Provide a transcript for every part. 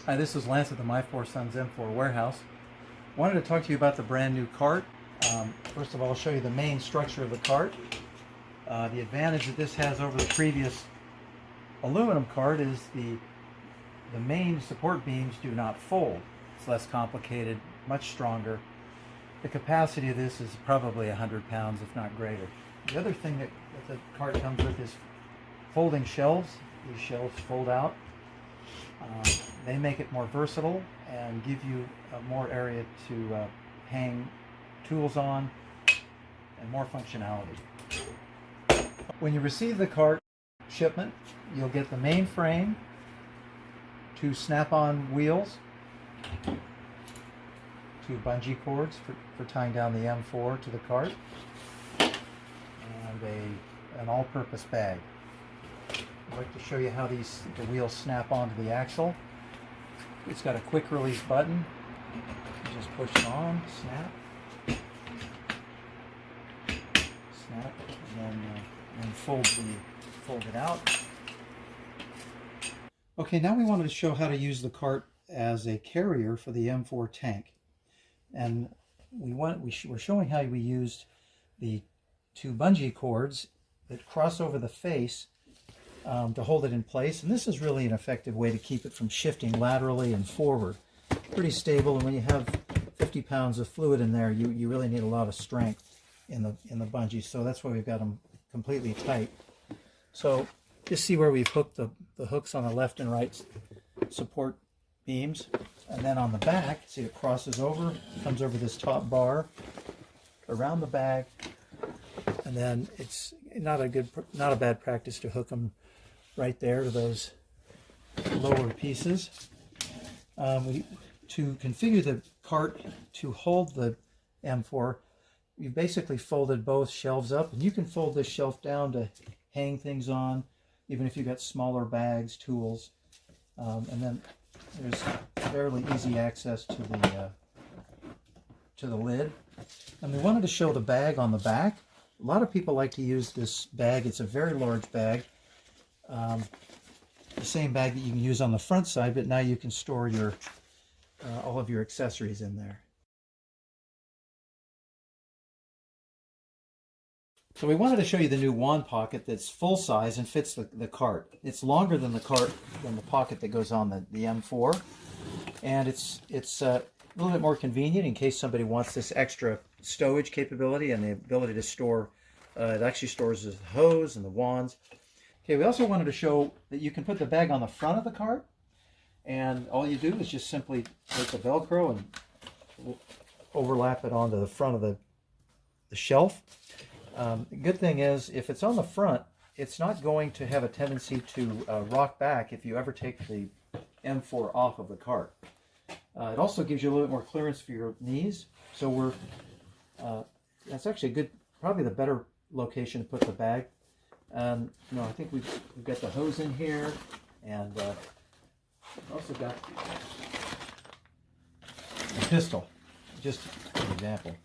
Hi, this is Lance at the MY4SONS M4 warehouse. Wanted to talk to you about the brand new cart. First of all, I'll show you the main structure of the cart. The advantage that this has over the previous aluminum cart is the main support beams do not fold. It's less complicated, much stronger. The capacity of this is probably 100 pounds, if not greater. The other thing that the cart comes with is folding shelves. These shelves fold out. They make it more versatile and give you more area to hang tools on and more functionality. When you receive the cart shipment, you'll get the main frame, 2 snap-on wheels, 2 bungee cords for tying down the M4 to the cart, and an all-purpose bag. I'd like to show you how the wheels snap onto the axle. It's got a quick release button. You just push it on, snap, snap, and then fold it out. Okay, now we wanted to show how to use the cart as a carrier for the M4 tank. And we're showing how we used the 2 bungee cords that cross over the face to hold it in place. And this is really an effective way to keep it from shifting laterally and forward. Pretty stable, and when you have 50 pounds of fluid in there, you really need a lot of strength in the bungee. So that's why we've got them completely tight. So just see where we've hooked the hooks on the left and right support beams. And then on the back, see it crosses over, comes over this top bar, around the bag, and then it's not a bad practice to hook them right there to those lower pieces. To configure the cart to hold the M4, you basically folded both shelves up, and you can fold this shelf down to hang things on, even if you've got smaller bags, tools, and then there's fairly easy access to the lid. And we wanted to show the bag on the back. A lot of people like to use this bag. It's a very large bag. The same bag that you can use on the front side, but now you can store your all of your accessories in there. So we wanted to show you the new wand pocket that's full size and fits the cart. It's longer than the pocket that goes on the M4, and it's a little bit more convenient in case somebody wants this extra stowage capability and the ability to store. It actually stores the hose and the wands. Okay, we also wanted to show that you can put the bag on the front of the cart, and all you do is just simply take the Velcro and overlap it onto the front of the shelf. The good thing is, if it's on the front, it's not going to have a tendency to rock back if you ever take the M4 off of the cart. It also gives you a little bit more clearance for your knees, so that's actually a good, probably the better location to put the bag. I think we've got the hose in here, and also got a pistol, just an example.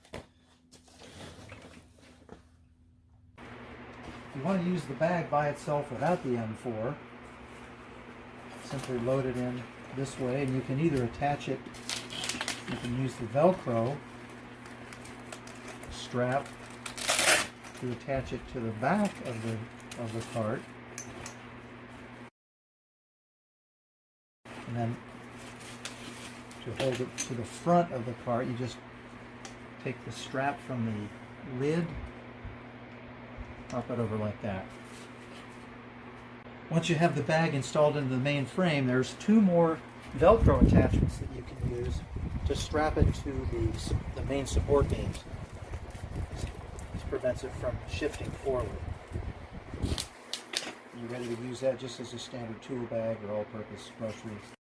If you want to use the bag by itself without the M4, simply load it in this way, and you can either attach it, you can use the Velcro strap to attach it to the back of the cart, and then to hold it to the front of the cart, you just take the strap from the lid, pop it over like that. Once you have the bag installed into the main frame, there's 2 more Velcro attachments that you can use to strap it to the main support beams. This prevents it from shifting forward. You're ready to use that just as a standard tool bag or all-purpose groceries.